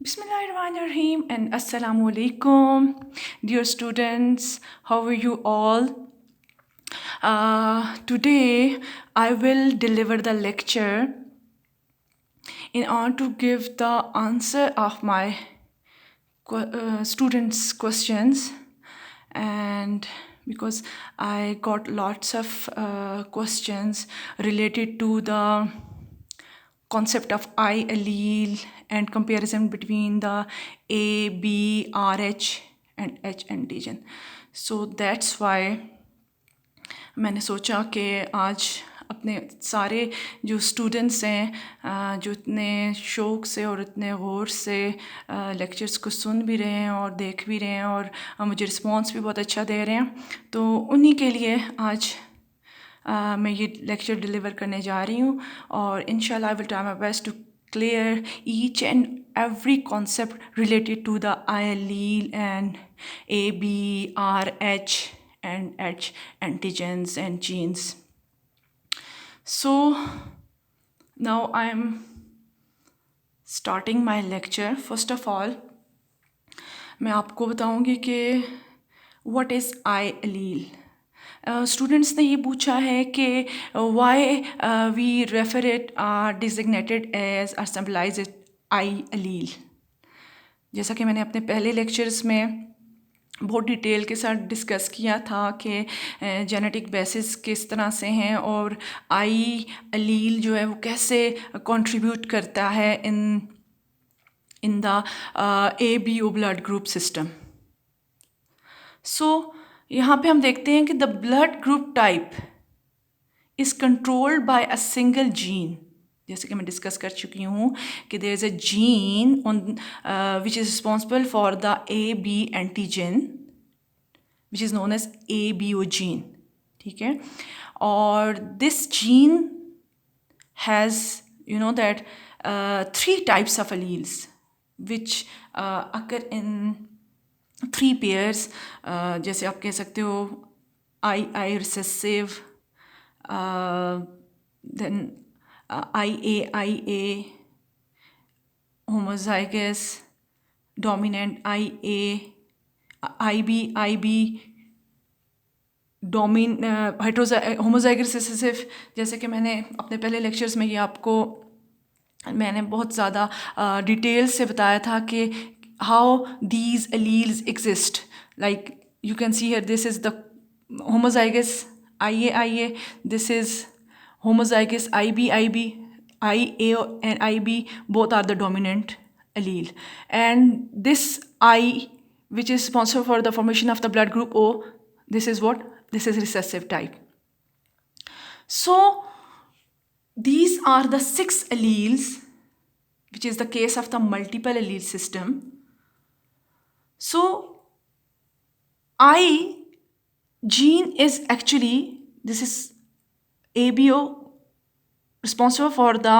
Bismillahirrahmanirrahim and Assalamu alaikum. Dear students, how are you all? Today I will deliver the lecture in order to give the answer of my students' questions, and because I got lots of questions related to the concept of I allele and comparison between the A, B, RH and H antigen. So that's why मैंने सोचा कि आज अपने सारे जो students हैं जो इतने शौक़ से और इतने गौर से लेक्चर्स को सुन भी रहे हैं और देख भी रहे हैं और मुझे रिस्पॉन्स भी बहुत अच्छा दे रहे हैं, तो उन्हीं के लिए आज मैं ये लेक्चर डिलीवर करने जा रही हूँ और इंशाल्लाह I will try my best to clear each and every concept related to the I allele and A, B, R, H and H antigens and genes. So now I am starting my lecture. First of all, मैं आपको बताऊंगी कि what is I allele. Students ने ये पूछा है कि why we refer it or designated as or symbolize it I allele. जैसा कि मैंने अपने पहले लेक्चर्स में बहुत डिटेल के साथ डिस्कस किया था कि जेनेटिक बेसिस किस तरह से हैं और आई अलील जो है वो कैसे कंट्रीब्यूट करता है in the A B O blood group system. So यहाँ पे हम देखते हैं कि the blood group type is controlled by a single gene. जैसे कि मैं डिस्कस कर चुकी हूँ कि there is a gene on which is responsible for the A B antigen which is known as A B O gene. ठीक है, और this gene has you know that 3 types of alleles which occur in 3 pairs. जैसे आप कह सकते हो I recessive, then I A homozygous, dominant I B homozygous recessive. जैसे कि मैंने अपने पहले लेक्चर्स में ये आपको मैंने बहुत ज़्यादा डिटेल से बताया था कि how these alleles exist. Like you can see here, this is the homozygous IA, this is homozygous IB, IA and IB, both are the dominant allele. And this I, which is responsible for the formation of the blood group O, this is what? This is recessive type. So these are the 6 alleles, which is the case of the multiple allele system. So I gene is actually, this is ABO, responsible for the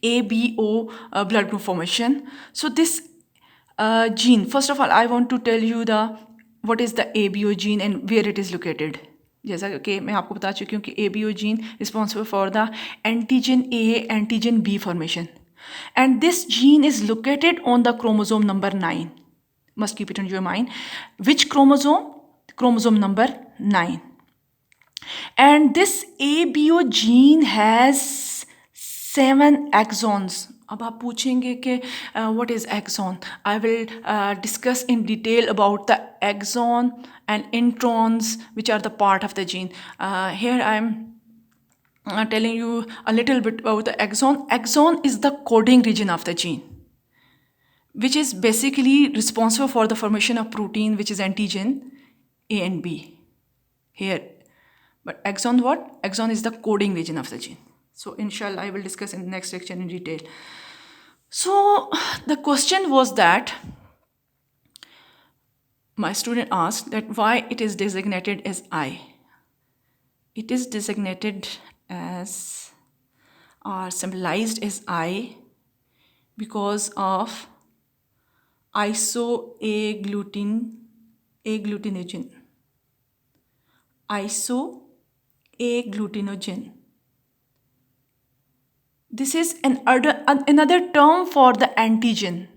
ABO blood group formation. So this gene, first of all, I want to tell you what is the ABO gene and where it is located. जैसा कि मैं आपको बता चुकी हूँ कि ABO gene responsible for the antigen A, antigen B formation. And this gene is located on the chromosome number 9. Must keep it in your mind. Which chromosome? Chromosome number 9. And this ABO gene has 7 axons. अब आप पूछेंगे कि what is axon? I will discuss in detail about the axon and introns, which are the part of the gene. Here I am telling you a little bit about the axon. Axon is the coding region of the gene, which is basically responsible for the formation of protein, which is antigen A and B here. But axon what? Axon is the coding region of the gene. So inshallah I will discuss in the next lecture in detail. So the question was that my student asked that why it is designated as I. It is designated as or symbolized as I because of isoagglutinogen. Isoagglutinogen. This is another term for the antigen.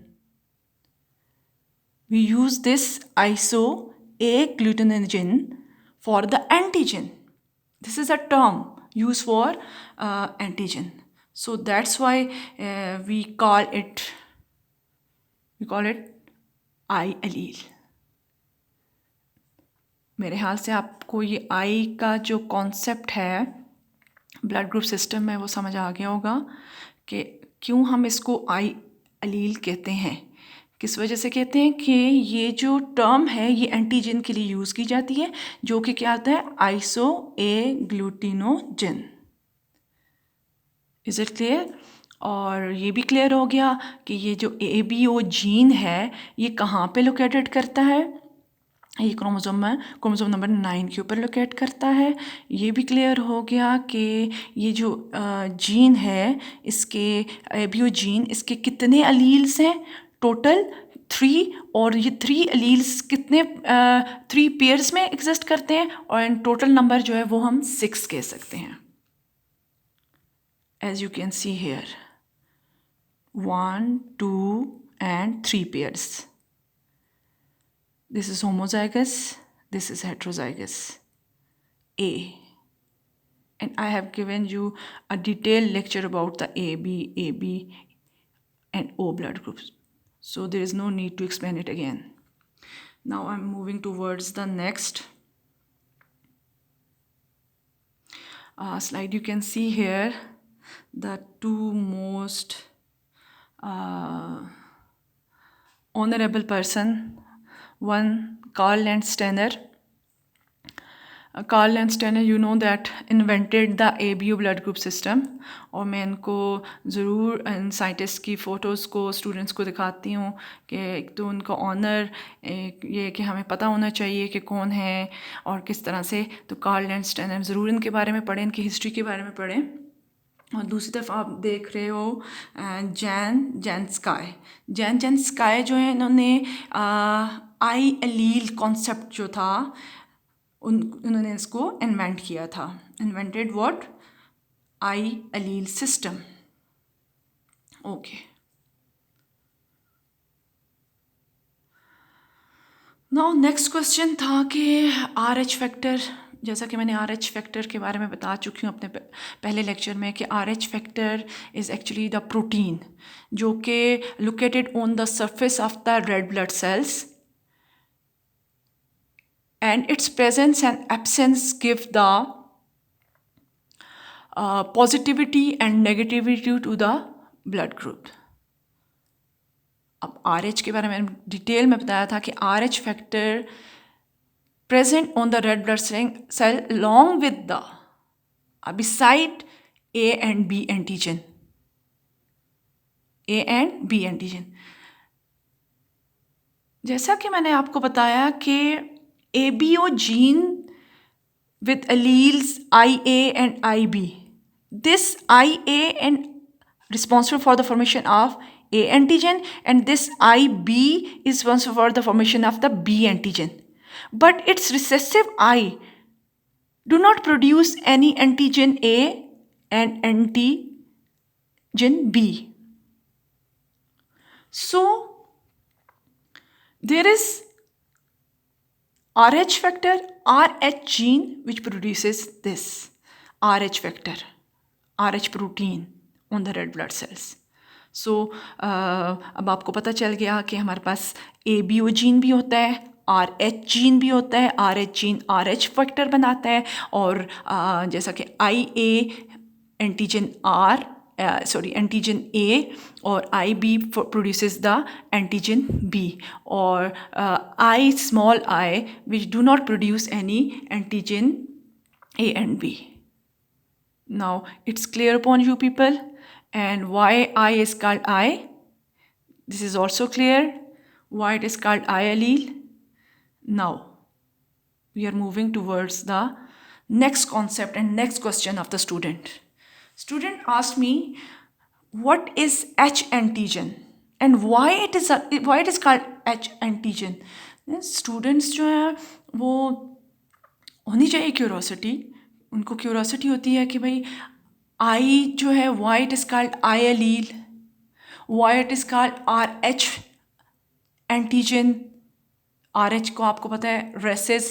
we use this iso-agglutinogen for the antigen. This is a term used for antigen. So that's why we call it I allele. मेरे ख्याल से आपको ये आई का जो concept है blood group system में वो समझ आ गया होगा कि क्यों हम इसको आई अलील कहते हैं, किस वजह से कहते हैं कि ये जो टर्म है ये एंटीजन के लिए यूज़ की जाती है, जो कि क्या आता है isoagglutinogen. Is it clear? और ये भी क्लियर हो गया कि ये जो ABO जीन है ये कहाँ पे लोकेटेड करता है, ये क्रोमोसोम में क्रोमोसोम नंबर 9 के ऊपर लोकेट करता है. ये भी क्लियर हो गया कि ये जो जीन है इसके ABO जीन इसके कितने अलील्स हैं, टोटल 3, और ये 3 अलील्स कितने 3 पेयर्स में एग्जिस्ट करते हैं, और टोटल नंबर जो है वो हम 6 कह सकते हैं. As you can see here 1, 2 and 3 pairs. This is homozygous, this is heterozygous A. And I have given you a detailed lecture about the AB and O blood groups. So there is no need to explain it again. Now I'm moving towards the next slide. You can see here the two most honorable person. One, Carl Landsteiner. Carl Landsteiner, you know that invented the ABO blood group system. और मैं इनको ज़रूर इन scientist की photos को students को दिखाती हूँ कि एक तो उनका ऑनर ये कि हमें पता होना चाहिए कि कौन है और किस तरह से. तो कार्ल लैंडस्टाइनर ज़रूर इनके बारे में पढ़ें, इनकी हिस्ट्री के बारे में पढ़ें. और दूसरी तरफ आप देख रहे हो जैन स्काई जो है, इन्होंने आई अलील कॉन्सेप्ट जो था उन्होंने इसको इन्वेंट किया था. Invented what? I allele system. Okay. Now next question था कि RH फैक्टर, जैसा कि मैंने RH फैक्टर के बारे में बता चुकी हूँ अपने पहले लेक्चर में कि RH factor is actually the protein जो कि located on the surface of the red blood cells, and its presence and absence give the positivity and negativity to the blood group. अब RH के बारे में detail में बताया था कि RH factor present on the red blood cell along with the beside A and B antigen. A and B antigen. जैसा कि मैंने आपको बताया कि ABO gene with alleles IA and IB. This IA and responsible for the formation of A antigen, and this IB is responsible for the formation of the B antigen. But its recessive I do not produce any antigen A and antigen B. So there is RH factor, RH gene which produces this RH factor, RH protein on the red blood cells. So अब आपको पता चल गया कि हमारे पास ABO gene भी होता है, RH जीन भी होता है. RH जीन RH फैक्टर बनाता है, और जैसा कि IA एंटीजन एंटीजन A और IB produces the antigen B, or I small I which do not produce any antigen A and B. Now it's clear upon you people, and why I is called I. This is also clear why it is called I allele. Now we are moving towards the next concept and next question of the student. Student asked me, what is H antigen and why it is called H antigen. Students जो है वो होनी चाहिए curiosity, उनको curiosity होती है कि भाई आई जो है why it is called I allele, why it is called RH antigen, RH को आपको पता है रेसिस,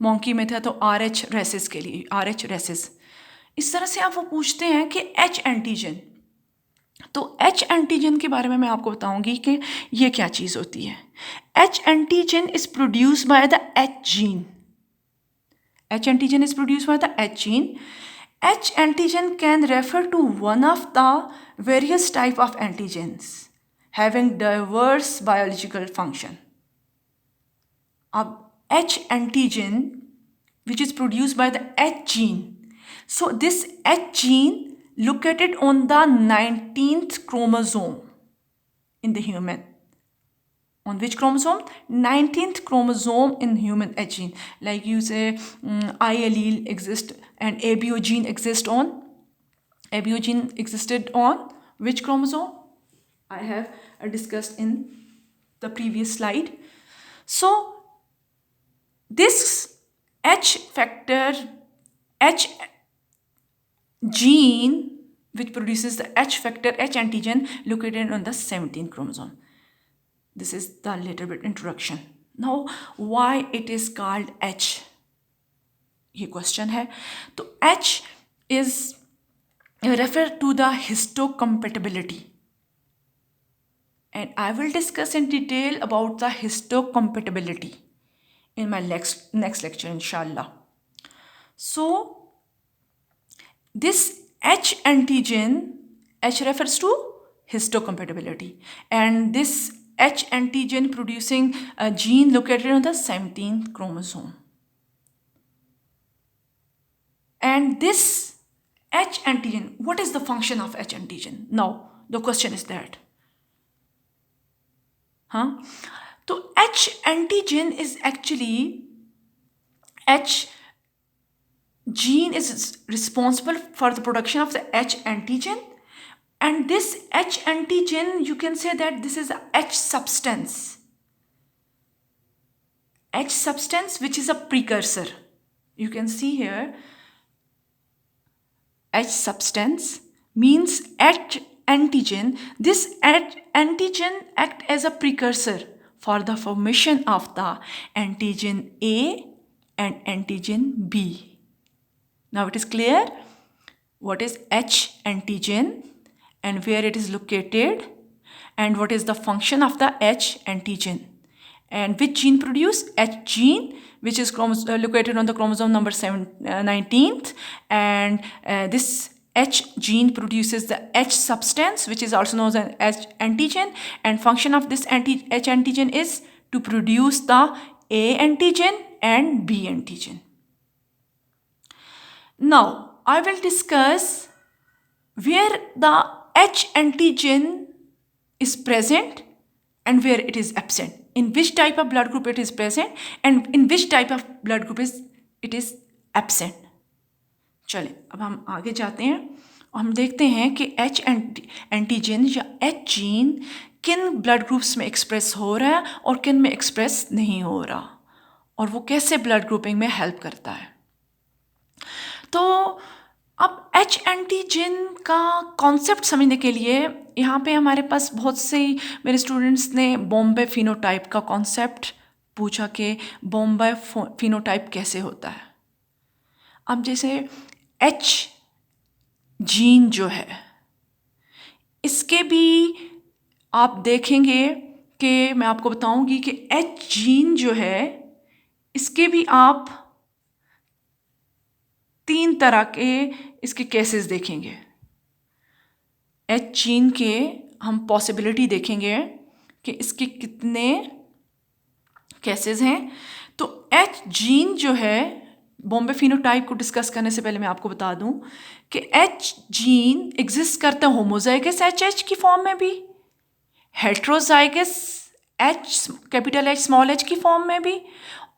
मॉन्की में था तो RH रेसिस के लिए, RH रेसिस। इस तरह से आप वो पूछते हैं कि H एंटीजन, तो H एंटीजन के बारे में मैं आपको बताऊंगी कि ये क्या चीज़ होती है। H antigen is produce by the H gene. H antigen is produced by the H gene. H antigen can refer to one of the various type of antigens having diverse biological function. अब H antigen which is produced by the H gene. So this H gene located on the 19th chromosome in the human. On which chromosome? 19th chromosome in human H gene. Like you say I allele exist and ABO gene exists on. ABO gene existed on which chromosome? I have discussed in the previous slide. So this H factor, H gene which produces the H factor, H antigen located on the 17th chromosome. This is the little bit introduction. Now why it is called H, ये question है। तो H is refer to the histocompatibility, and I will discuss in detail about the histocompatibility in my next lecture inshallah. So this H antigen, H refers to histocompatibility, and this H antigen producing a gene located on the 17th chromosome. And this H antigen, what is the function of H antigen? Now the question is that, so H antigen is actually, H gene is responsible for the production of the H antigen. And this H antigen, you can say that this is a H substance. H substance which is a precursor. You can see here, H substance means H antigen. This H antigen act as a precursor for the formation of the antigen A and antigen B. Now it is clear what is H antigen and where it is located, and what is the function of the H antigen, and which gene produce H gene, which is located on the chromosome number 19th, and this H gene produces the H substance which is also known as H antigen, and function of this H antigen is to produce the A antigen and B antigen. Now I will discuss where the H antigen is present and where it is absent. In which type of blood group it is present and in which type of blood group it is absent. चलिए अब हम आगे जाते हैं और हम देखते हैं कि H एंटीजन या H जीन किन ब्लड ग्रुप्स में एक्सप्रेस हो रहा है और किन में एक्सप्रेस नहीं हो रहा, और वो कैसे ब्लड ग्रुपिंग में हेल्प करता है। तो अब H एंटीजन का कॉन्सेप्ट समझने के लिए यहाँ पे हमारे पास बहुत से मेरे स्टूडेंट्स ने बॉम्बे फिनोटाइप का कॉन्सेप्ट पूछा कि बॉम्बे फिनोटाइप कैसे होता है। अब जैसे H जीन जो है, इसके भी आप देखेंगे कि मैं आपको बताऊंगी कि H जीन जो है इसके भी आप 3 तरह के इसके केसेस देखेंगे। H जीन के हम पॉसिबिलिटी देखेंगे कि इसके कितने केसेस हैं। तो H जीन जो है, बॉम्बे फिनोटाइप को डिस्कस करने से पहले मैं आपको बता दूं कि H जीन एग्जिस्ट करता है होमोजाइगस HH की फॉर्म में भी, heterozygous H capital H small h की फॉर्म में भी,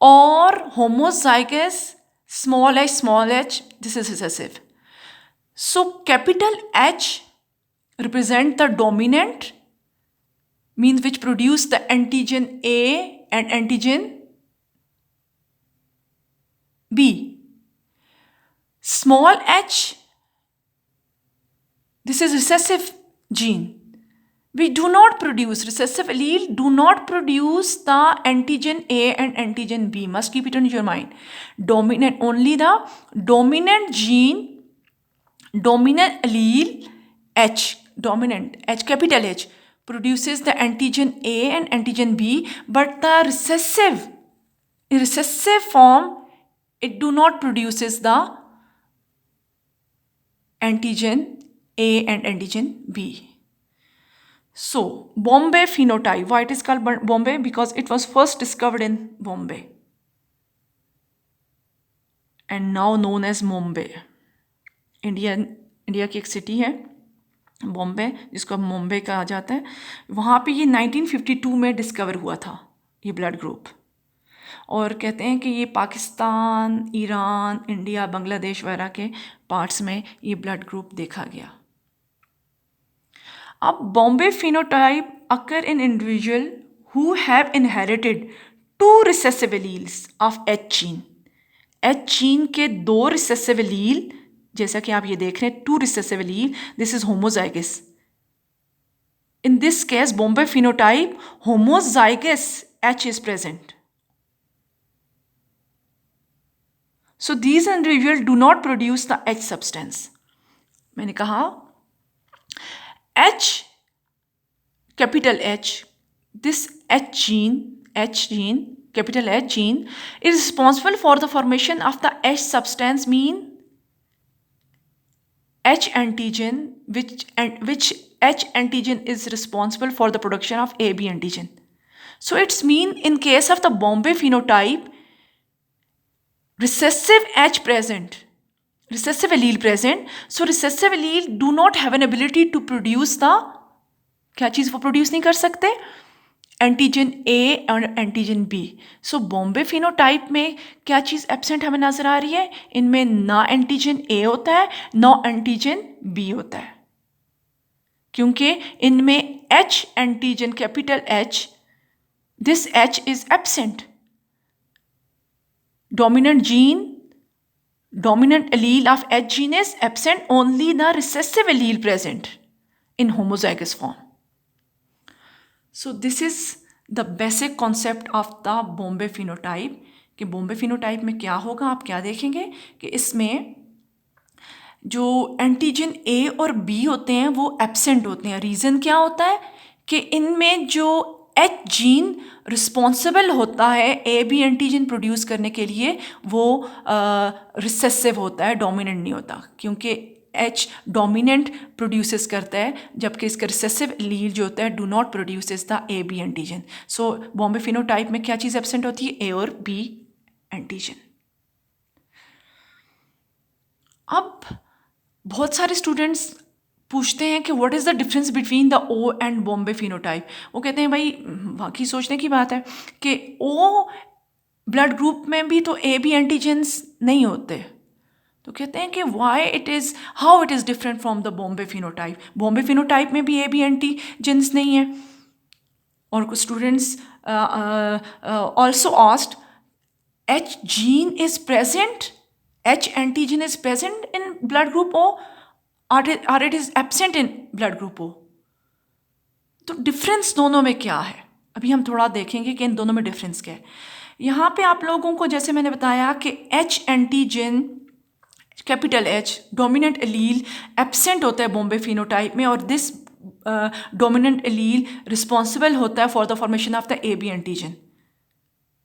और homozygous small h, this is recessive. So capital H represent the dominant, means which produce the antigen A and antigen B. Small h, this is recessive gene we do not produce, recessive allele do not produce the antigen A and antigen B. Must keep it in your mind. Dominant, only the dominant gene, dominant allele H, dominant H, capital H, produces the antigen A and antigen B, but the recessive form, it do not produces the antigen A and antigen B. So, Bombay phenotype. Why it is called Bombay? Because it was first discovered in Bombay and now known as Mumbai. India की एक city है बॉम्बे, जिसको अब मुंबई कहा जाता है. वहाँ पे ये 1952 में डिस्कवर हुआ था ये ब्लड ग्रुप. और कहते हैं कि ये पाकिस्तान, ईरान, इंडिया, बांग्लादेश वगैरह के पार्ट्स में ये ब्लड ग्रुप देखा गया. अब Bombay phenotype occur in individual who have inherited two recessive alleles of H gene. H gene के दो recessive allele, जैसा कि आप ये देख रहे हैं, two recessive allele, this is homozygous. In this case, Bombay phenotype, homozygous H is present. So these individuals do not produce the H substance. मैंने कहा H, capital H, this H gene, capital H gene is responsible for the formation of the H substance, mean H antigen, which H antigen is responsible for the production of AB antigen. So it's mean in case of the Bombay phenotype, recessive H present, recessive allele present. So recessive allele do not have an ability to produce the, क्या चीज़ वो produce नहीं कर सकते, antigen ए और antigen B. सो Bombay phenotype में क्या चीज़ absent हमें नज़र आ रही है, इनमें ना एंटीजन ए होता है ना एंटीजन बी होता है, क्योंकि इनमें H antigen, capital H, this H is absent. Dominant gene, dominant allele of H gene is absent, only the recessive allele present in homozygous form. So this is the basic concept of the Bombay phenotype. कि Bombay phenotype में क्या होगा, आप क्या देखेंगे कि इसमें जो एंटीजन ए और बी होते हैं वो एब्सेंट होते हैं. रीज़न क्या होता है कि इनमें जो एच जीन रिस्पॉन्सिबल होता है ए बी एंटीजन प्रोड्यूस करने के लिए वो रिसेसिव होता है, डोमिनेंट नहीं होता, क्योंकि एच डोमिनेंट प्रोड्यूसेस करता है, जबकि इसका रिसेसिव लील जो होता है do not produces the A B antigen. So Bombay phenotype में क्या चीज़ एब्सेंट होती है, ए और बी एंटीजन. अब बहुत सारे स्टूडेंट्स पूछते हैं कि what is the difference between the O and Bombay phenotype. वो कहते हैं भाई वाकई सोचने की बात है कि ओ ब्लड ग्रुप में भी तो ए बी एंटीजेंस नहीं होते. तो कहते हैं कि why it is, how it is different from the Bombay phenotype. Bombay phenotype में भी ए बी एंटीजेंस नहीं है. और कुछ students also asked, H gene is present, H antigen is present in blood group O और it is absent in blood group O. तो difference दोनों में क्या है, अभी हम थोड़ा देखेंगे कि इन दोनों में डिफरेंस क्या है. यहाँ पे आप लोगों को जैसे मैंने बताया कि H antigen, capital H, dominant allele absent होता है बॉम्बे फिनोटाइप में, और दिस डोमिनेंट एलील रिस्पॉन्सिबल होता है for the formation of the A B antigen.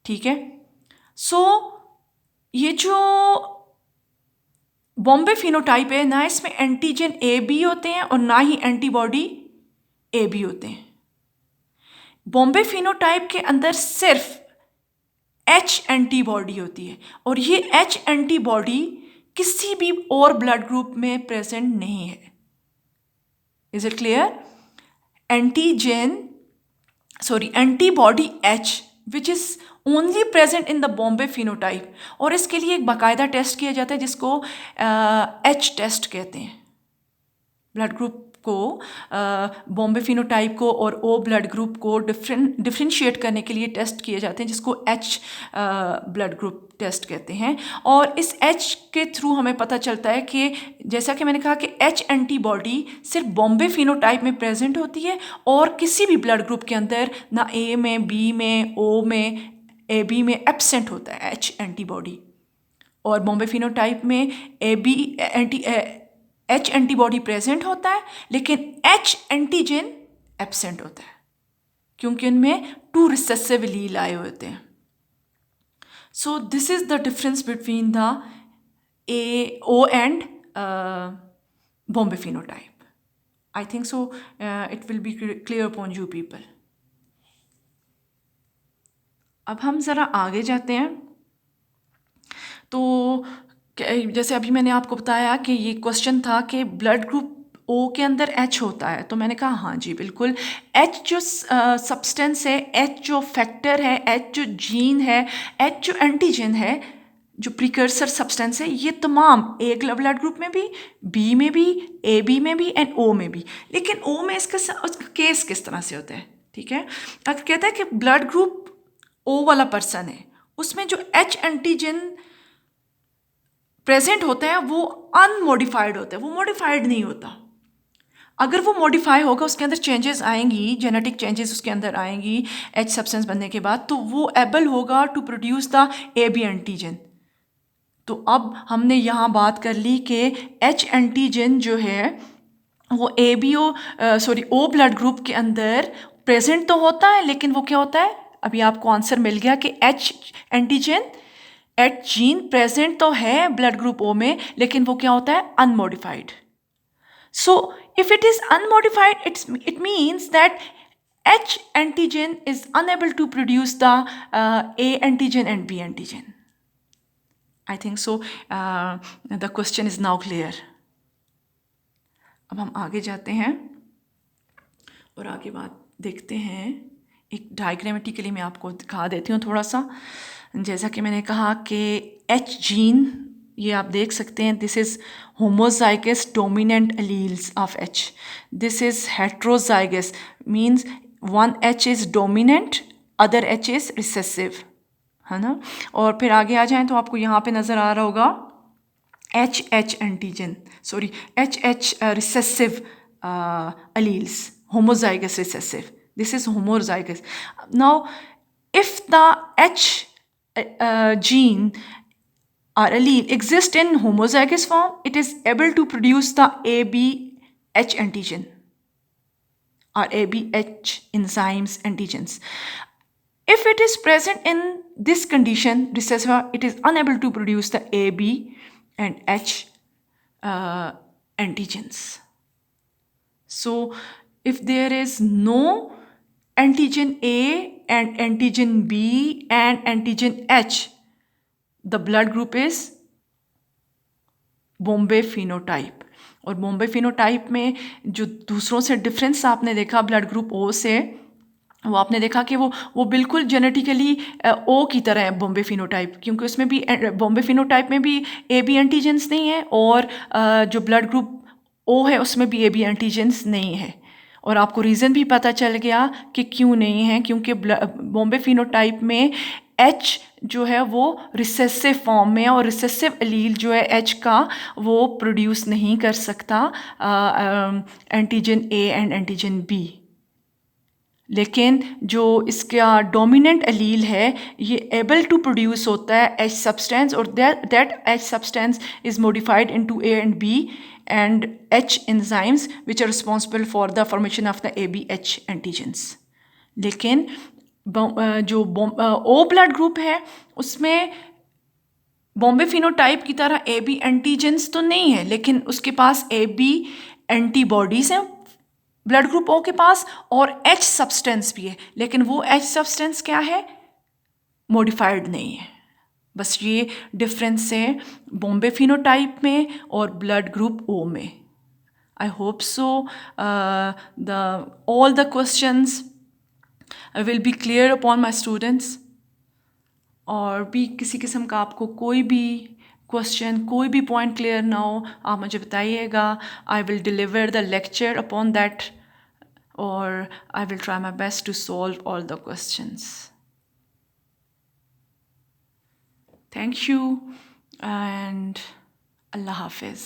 ठीक है. सो ये जो बॉम्बे फिनोटाइप है ना, इसमें एंटीजन ए बी होते हैं और ना ही एंटीबॉडी ए बी होते हैं. बॉम्बे फिनोटाइप के अंदर सिर्फ एच एंटीबॉडी होती है, और ये एच एंटीबॉडी किसी भी और ब्लड ग्रुप में प्रेजेंट नहीं है. Is it clear? Antibody H which is only present in the Bombay phenotype, और इसके लिए एक बाकायदा टेस्ट किया जाता है जिसको एच टेस्ट कहते हैं. ब्लड ग्रुप को बॉम्बे फिनोटाइप को और ओ ब्लड ग्रुप को डिफ्रेंशिएट करने के लिए टेस्ट किए जाते हैं, जिसको एच ब्लड ग्रुप टेस्ट कहते हैं। और इस एच के थ्रू हमें पता चलता है कि जैसा कि मैंने कहा कि एच एंटीबॉडी सिर्फ बॉम्बे फिनोटाइप में प्रेजेंट होती है और किसी भी ब्लड ग्रुप के अंदर ना ए में, बी में, ओ में, ए बी में एब्सेंट होता है एच एंटीबॉडी। और बॉम्बे फिनोटाइप में एच एंटीबॉडी प्रेजेंट होता है लेकिन एच एंटीजन एब्सेंट होता है, क्योंकि उनमें 2 रिसेसिव एलील आए होते हैं। So this is the difference between the O and Bombay phenotype. I think so it will be clear upon you people. अब हम ज़रा आगे जाते हैं। तो जैसे अभी मैंने आपको बताया कि ये क्वेश्चन था कि ब्लड ग्रुप ओ के अंदर एच होता है, तो मैंने कहा हाँ जी बिल्कुल। एच जो सब्सटेंस है, एच जो फैक्टर है, एच जो जीन है, एच जो एंटीजन है, जो प्रिकर्सर सब्सटेंस है, ये तमाम ए ब्लड ग्रुप में भी, बी में भी, ए बी में भी एंड ओ में भी। लेकिन ओ में उसका केस किस तरह से होता है, ठीक है। अगर कहता है कि ब्लड ग्रुप ओ वाला पर्सन है, उसमें जो एच एंटीजन प्रेजेंट होते हैं वो अनमोडिफाइड होते हैं, वो मॉडिफाइड नहीं होता। अगर वो मॉडिफाई होगा, उसके अंदर चेंजेस आएंगी, जेनेटिक चेंजेस उसके अंदर आएंगी एच सब्सटेंस बनने के बाद, तो वो एबल होगा to produce the A B antigen. तो अब हमने यहाँ बात कर ली कि एच एंटीजन जो है वो ओ ब्लड ग्रुप के अंदर प्रेजेंट तो होता है, लेकिन वो क्या होता है, अभी आपको आंसर मिल गया कि H antigen, H gene present तो है ब्लड ग्रुप ओ में, लेकिन वो क्या होता है, unmodified. So if it is unmodified, it means that H antigen is unable to produce the A antigen and B antigen. I think so. The question is now clear. अब हम आगे जाते हैं और आगे बात देखते हैं। एक डायग्रामेटिकली मैं आपको दिखा देती हूँ थोड़ा सा। जैसा कि मैंने कहा कि एच जीन, ये आप देख सकते हैं, this is homozygous dominant alleles of H. This is heterozygous, means one H is dominant, other H is recessive, है ना। और फिर आगे आ जाएं तो आपको यहाँ पे नज़र आ रहा होगा H H antigen, sorry H H recessive alleles, homozygous recessive. This is homozygous. Now, if the H gene or allele exists in homozygous form, it is able to produce the ABH antigen or ABH enzymes antigens. If it is present in this condition, recessive, it is unable to produce the AB and H antigens. So, if there is no antigen A and antigen B and antigen H, the blood group is Bombay phenotype. और Bombay phenotype में जो दूसरों से difference आपने देखा blood group ओ से, वो आपने देखा कि वो बिल्कुल जेनेटिकली ओ की तरह है बॉम्बे फिनोटाइप, क्योंकि उसमें भी बॉम्बे फिनोटाइप में भी ए बी एंटीजेंस नहीं है और जो ब्लड ग्रुप ओ है उसमें भी ए बी एंटीजेंस नहीं है। और आपको रीज़न भी पता चल गया कि क्यों नहीं है, क्योंकि बॉम्बे फिनोटाइप में एच जो है वो रिसेसिव फॉर्म में, और रिसेसिव एलील जो है एच का वो प्रोड्यूस नहीं कर सकता antigen A and antigen B. लेकिन जो इसका डोमिनेंट एलील है ये एबल टू प्रोड्यूस होता है एच सब्सटेंस, और that H substance is modified into A and B and H enzymes which are responsible for the formation of the ABH antigens. लेकिन जो O ब्लड ग्रुप है उसमें Bombay phenotype की तरह AB antigens तो नहीं है, लेकिन उसके पास AB एंटीबॉडीज हैं ब्लड ग्रुप O के पास, और H सब्सटेंस भी है, लेकिन वो H सब्सटेंस क्या है, मॉडिफाइड नहीं है। बस ये डिफरेंस है बॉम्बे फिनोटाइप में और ब्लड ग्रुप ओ में। I hope so all the questions will be clear upon my students. और भी किसी किस्म का आपको कोई भी क्वेश्चन, कोई भी पॉइंट क्लियर ना हो, आप मुझे बताइएगा. I will deliver the lecture upon that, और I will try my best to solve all the questions. Thank you and Allah Hafiz.